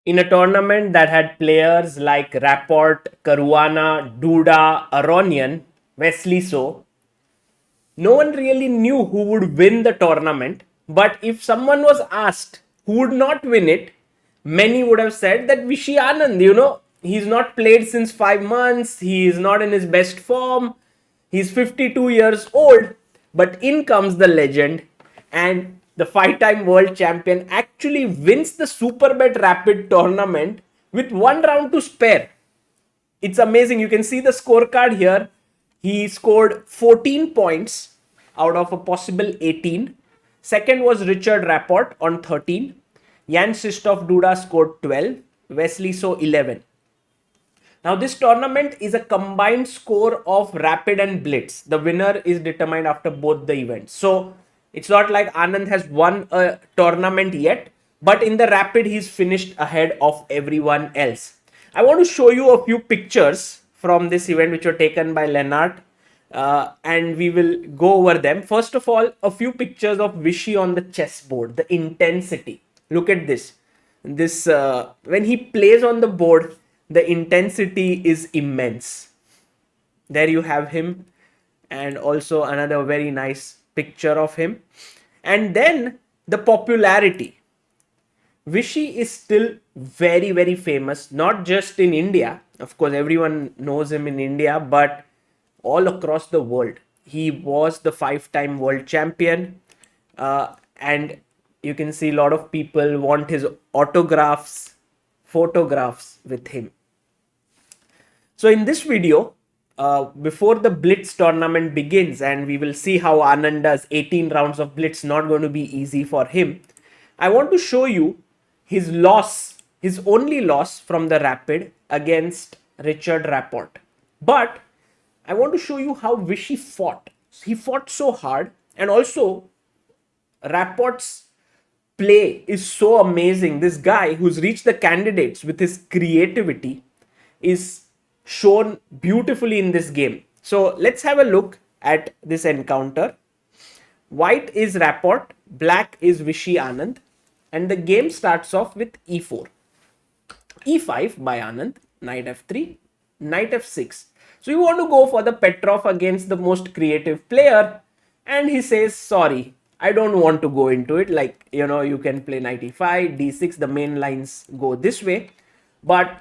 in a tournament that had players like Rapport, Caruana, Duda, Aronian, Wesley So. No one really knew who would win the tournament, but if someone was asked who would not win it, many would have said that Vishy Anand, he's not played since 5 months, he is not in his best form, he's 52 years old, but in comes the legend, and the 5-time world champion actually wins the Superbet Rapid tournament with one round to spare. It's amazing. You can see the scorecard here. He scored 14 points out of a possible 18. Second was Richard Rapport on 13. Jan Sistov Duda scored 12. Wesley So 11. Now this tournament is a combined score of Rapid and Blitz. The winner is determined after both the events. So it's not like Anand has won a tournament yet, but in the Rapid he's finished ahead of everyone else. I want to show you a few pictures from this event which were taken by Lennart, and we will go over them. First of all, a few pictures of Vishy on the chessboard, the intensity. Look at this. When he plays on the board, the intensity is immense. There you have him, and also another very nice picture of him. And then the popularity. Vishy is still very, very famous, not just in India. Of course, everyone knows him in India, but all across the world. He was the 5-time world champion, and you can see a lot of people want his autographs, photographs with him. So in this video, before the Blitz tournament begins, and we will see how Anand does 18 rounds of Blitz, not going to be easy for him. I want to show you his loss, his only loss from the Rapid against Richard Rapport. But I want to show you how Vishy fought. He fought so hard, and also Rapport's play is so amazing. This guy who's reached the candidates with his creativity is shown beautifully in this game. So let's have a look at this encounter. White is Rapport, black is Vishy Anand, and the game starts off with e4. e5 by Anand, knight f3, knight f6. So you want to go for the Petrov against the most creative player, and he says, sorry, I don't want to go into it. Like, you can play knight e5, d6, the main lines go this way, but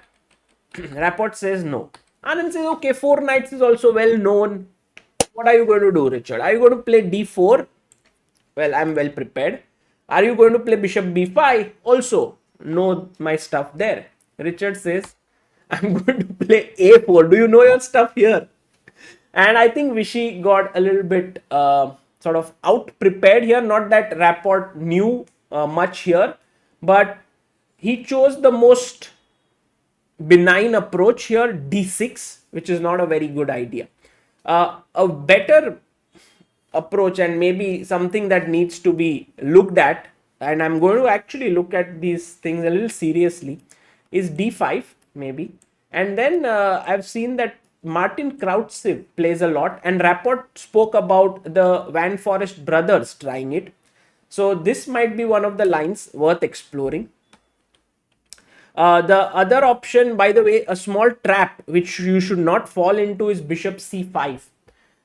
Rapport says no. Anand says, okay, 4 knights is also well known. What are you going to do, Richard? Are you going to play d4? Well, I'm well prepared. Are you going to play bishop b5? Also, know my stuff there. Richard says, I'm going to play a4. Do you know your stuff here? And I think Vishy got a little bit sort of out prepared here. Not that Rapport knew much here, but he chose the most benign approach here, d6, which is not a very good idea. A better approach, and maybe something that needs to be looked at, and I'm going to actually look at these things a little seriously, is d5 maybe. And then I've seen that Martin Krautsev plays a lot, and Rapport spoke about the Van Forest brothers trying it. So this might be one of the lines worth exploring. The other option, by the way, a small trap which you should not fall into, is bishop c5.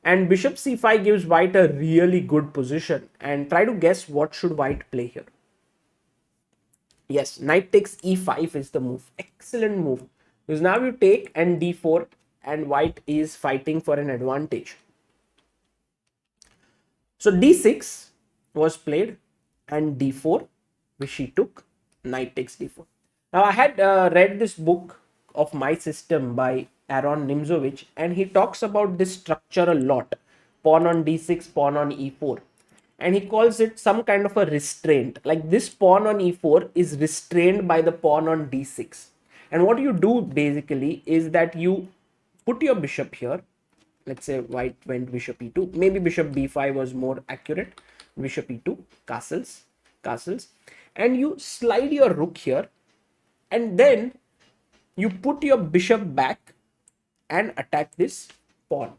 And bishop c5 gives white a really good position. And try to guess what should white play here. Yes, knight takes e5 is the move. Excellent move. Because now you take and d4, and white is fighting for an advantage. So d6 was played, and d4, which she took. Knight takes d4. Now, I had read this book of My System by Aaron Nimzowitsch, and he talks about this structure a lot. Pawn on d6, pawn on e4. And he calls it some kind of a restraint. Like this pawn on e4 is restrained by the pawn on d6. And what you do basically is that you put your bishop here. Let's say white went bishop e2. Maybe bishop b5 was more accurate. Bishop e2, castles. And you slide your rook here. And then you put your bishop back and attack this pawn.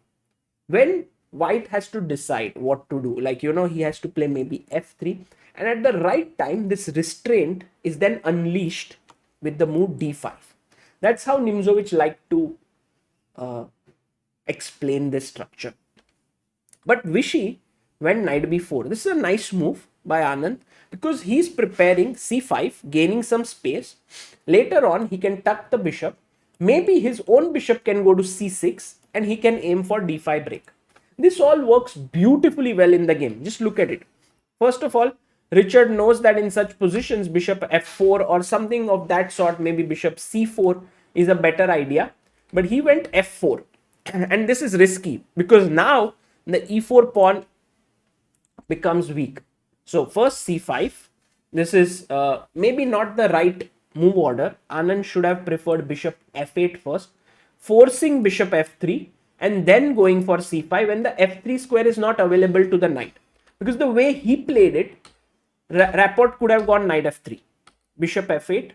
When white has to decide what to do, like, he has to play maybe f3. And at the right time, this restraint is then unleashed. with the move d5. That's how Nimzowitsch liked to uh, explain this structure. But Vishy went knight b4. This is a nice move by Anand because he's preparing c5, gaining some space. Later on, he can tuck the bishop. Maybe his own bishop can go to c6 and he can aim for d5 break. This all works beautifully well in the game. Just look at it. First of all, Richard knows that in such positions, bishop f4 or something of that sort, maybe bishop c4 is a better idea. But he went f4. And this is risky because now the e4 pawn becomes weak. So first c5. This is maybe not the right move order. Anand should have preferred bishop f8 first, forcing bishop f3 and then going for c5 when the f3 square is not available to the knight. Because the way he played it, Rapport could have gone knight f3, bishop f8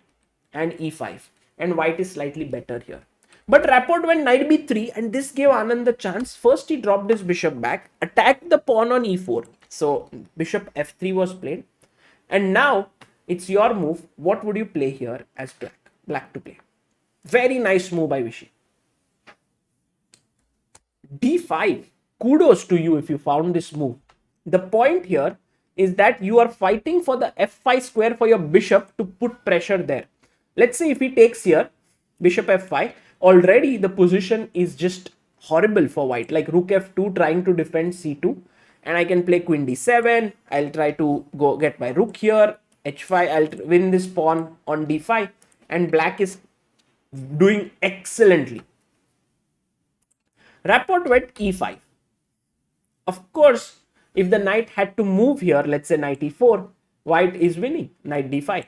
and e5, and white is slightly better here. But Rapport went knight b3 and this gave Anand the chance. First he dropped his bishop back, attacked the pawn on e4. So bishop f3 was played. And now it's your move. What would you play here as black? Black to play. Very nice move by Vishy. d5. Kudos to you if you found this move. The point here is that you are fighting for the f5 square for your bishop to put pressure there. Let's say if he takes here, bishop f5, already the position is just horrible for white. Like rook f2 trying to defend c2. And I can play queen d7. I'll try to go get my rook here. h5. I'll win this pawn on d5. And black is doing excellently. Rapport went e5. Of course, if the knight had to move here, let's say knight e4, white is winning, knight d5.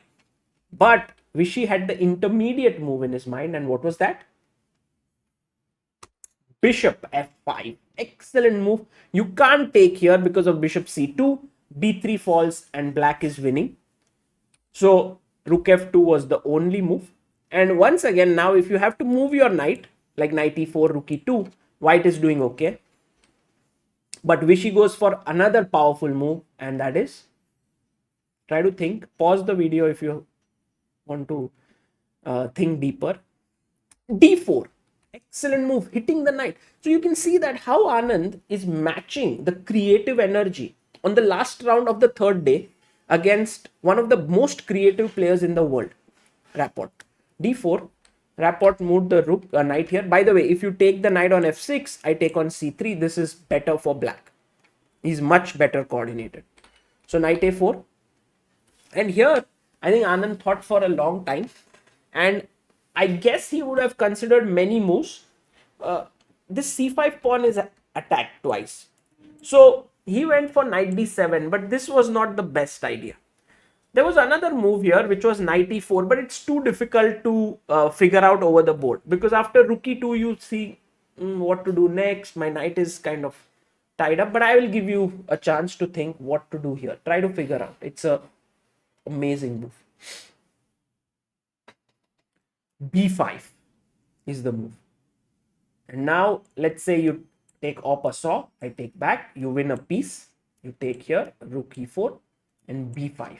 But Vishy had the intermediate move in his mind, and what was that? Bishop f5. Excellent move. You can't take here because of bishop c2, b3 falls, and black is winning. So rook f2 was the only move. And once again, now if you have to move your knight, like knight e4, rook e2, white is doing okay. But Vishy goes for another powerful move, and that is, try to think, pause the video if you want to think deeper. d4. Excellent move, hitting the knight. So you can see that how Anand is matching the creative energy on the last round of the third day against one of the most creative players in the world, Rapport. d4. Rapport moved the rook, knight here. By the way, if you take the knight on f6, I take on c3. This is better for black. He's much better coordinated. So knight a4. And here, I think Anand thought for a long time. And I guess he would have considered many moves. This c5 pawn is attacked twice. So he went for knight d7. But this was not the best idea. There was another move here which was knight e4, but it's too difficult to figure out over the board because after rook e2 you see what to do next. My knight is kind of tied up, but I will give you a chance to think what to do here. Try to figure out. It's a amazing move. b5 is the move. And now let's say you take en passant, I take back, you win a piece, you take here rook e4 and b5.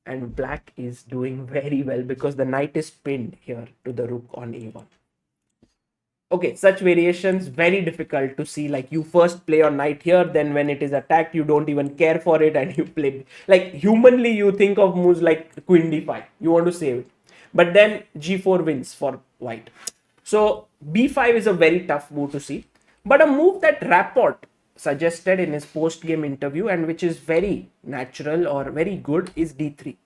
And black is doing very well because the knight is pinned here to the rook on a1. Okay, such variations, very difficult to see. Like you first play your knight here, then when it is attacked, you don't even care for it and you play. Like humanly, you think of moves like queen d5. You want to save it. But then g4 wins for white. So b5 is a very tough move to see. But a move that Rapport suggested in his post-game interview and which is very natural or very good is d3.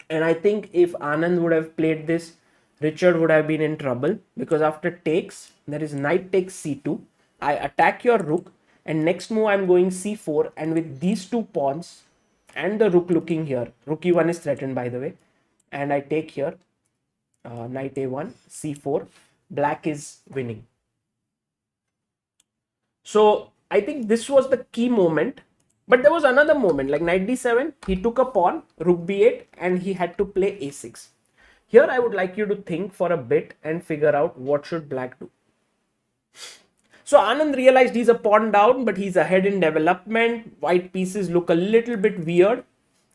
And I think if Anand would have played this, Richard would have been in trouble because after takes, there is knight takes c2. I attack your rook and next move I'm going c4, and with these two pawns and the rook looking here, rook e1 is threatened by the way, and I take here knight a1, c4, black is winning. So I think this was the key moment. But there was another moment like knight d7, he took a pawn, rook b8, and he had to play a6. Here I would like you to think for a bit and figure out what should black do. So Anand realized he's a pawn down, but he's ahead in development. White pieces look a little bit weird.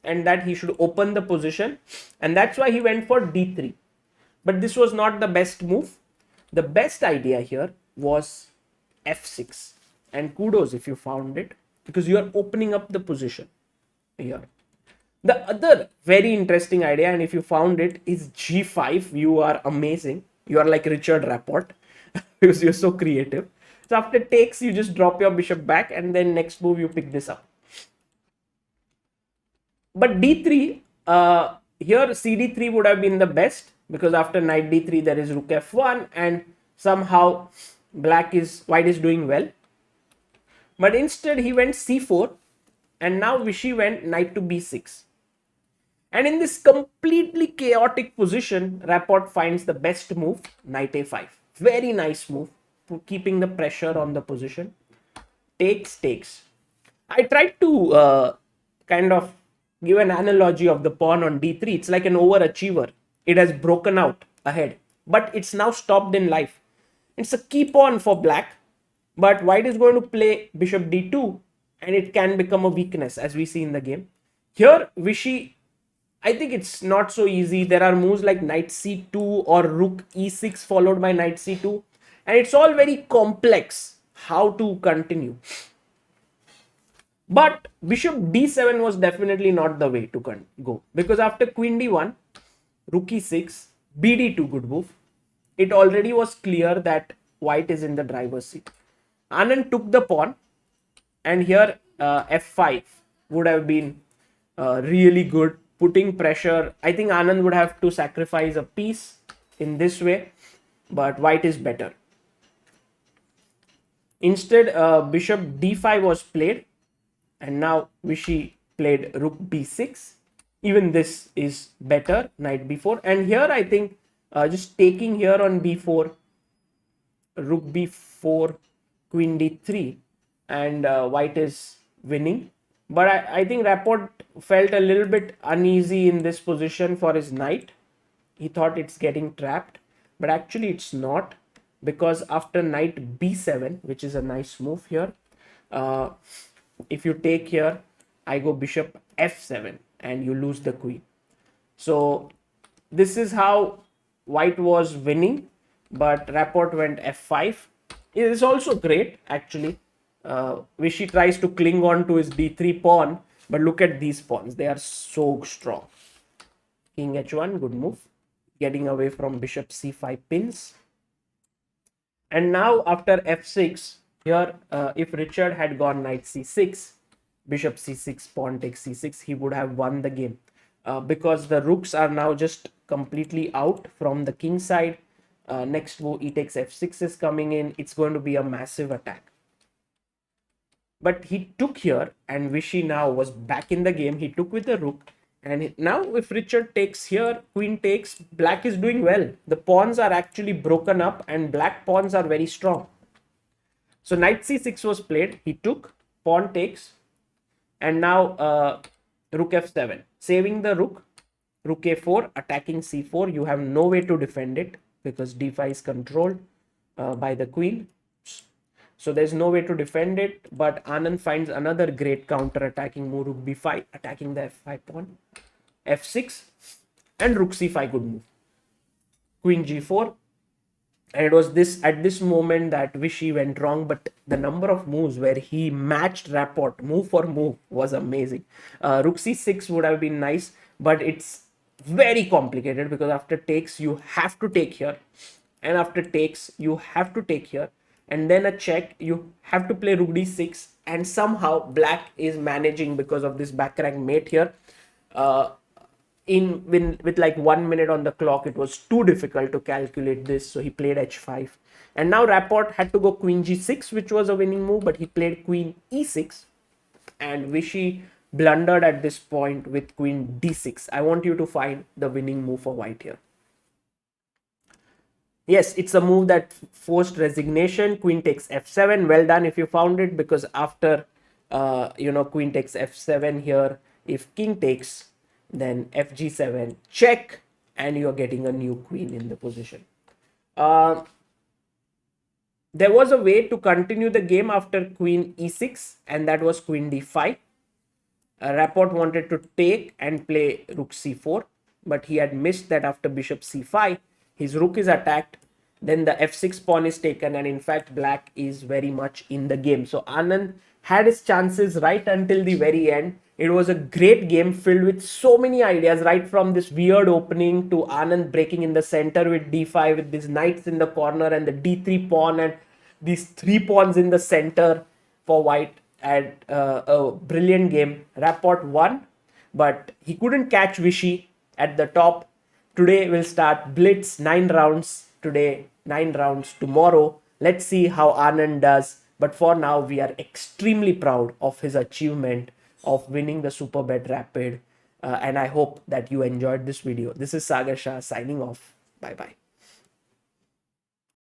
and that he should open the position, and that's why he went for d3. But this was not the best move. The best idea here was f6, and kudos if you found it, because you are opening up the position here. The other very interesting idea, and if you found it, is g5. You are amazing. You are like Richard Rapport because you're so creative. So after takes, you just drop your bishop back, and then next move you pick this up. But d3, here cd3 would have been the best, because after knight d3 there is rook f1, and somehow white is doing well. But instead he went c4, and now Vishy went knight to b6. And in this completely chaotic position, Rapport finds the best move, knight a5. Very nice move, keeping the pressure on the position. Takes. I tried to kind of give an analogy of the pawn on d3. It's like an overachiever. It has broken out ahead, but it's now stopped in life. It's a key pawn for black, but white is going to play bishop d2, and it can become a weakness, as we see in the game. Here, Vishy, I think it's not so easy. There are moves like knight c2 or rook e6 followed by knight c2, and it's all very complex how to continue. But bishop d7 was definitely not the way to go, because after queen d1, rook e6, bd2, good move, it already was clear that white is in the driver's seat. Anand took the pawn, and here f5 would have been really good, putting pressure. I think Anand would have to sacrifice a piece in this way, but white is better. Instead, bishop d5 was played, and now Vishy played rook b6. Even this is better, knight b4. And here I think just taking here on b4, rook b4, queen d3, and white is winning. But I think Rapport felt a little bit uneasy in this position for his knight. He thought it's getting trapped, but actually it's not, because after knight b7, which is a nice move here, if you take here, I go bishop f7, and you lose the queen. So this is how white was winning, but Rapport went f5. It is also great, actually. Vishy tries to cling on to his d3 pawn, but look at these pawns. They are so strong. King h1, good move. Getting away from bishop c5 pins. And now after f6, here if Richard had gone knight c6, bishop c6, pawn takes c6, he would have won the game. Because the rooks are now just completely out from the king side. Next move, e takes f6 is coming in. It's going to be a massive attack. But he took here, and Vishy now was back in the game. He took with the rook, and now if Richard takes here, queen takes, black is doing well. The pawns are actually broken up, and black pawns are very strong. So knight c6 was played. He took, pawn takes, and now rook f7, saving the rook. Rook a4, attacking c4. You have no way to defend it, because d5 is controlled by the queen. So there's no way to defend it, but Anand finds another great counter-attacking move, rook b5, attacking the f5 pawn, f6, and rook c5, good move. Queen g4, and it was at this moment that Vishy went wrong, but the number of moves where he matched Rapport move for move was amazing. Rook c6 would have been nice, but it's very complicated, because after takes, you have to take here, and after takes, you have to take here, and then a check, you have to play rook d6, and somehow black is managing, because of this backrank mate here. With like 1 minute on the clock, it was too difficult to calculate this, so he played h5. And now Rapport had to go queen g6, which was a winning move, but he played queen e6, and Vishy blundered at this point with queen d6. I want you to find the winning move for white here. Yes, it's a move that forced resignation. Queen takes f7. Well done if you found it, because after queen takes f7 here, if king takes, then fg7, check, and you're getting a new queen in the position. There was a way to continue the game after queen e6, and that was queen d5. Rapport wanted to take and play rook c4, but he had missed that after bishop c5. His rook is attacked. Then the f6 pawn is taken, and in fact, black is very much in the game. So Anand had his chances right until the very end. It was a great game filled with so many ideas, right from this weird opening to Anand breaking in the center with d5 with these knights in the corner and the d3 pawn and these three pawns in the center for white. At a brilliant game. Rapport won, but he couldn't catch Vishy at the top. Today we'll start Blitz 9 rounds today, 9 rounds tomorrow. Let's see how Anand does. But for now, we are extremely proud of his achievement of winning the Superbet Rapid. And I hope that you enjoyed this video. This is Sagar Shah signing off. Bye bye.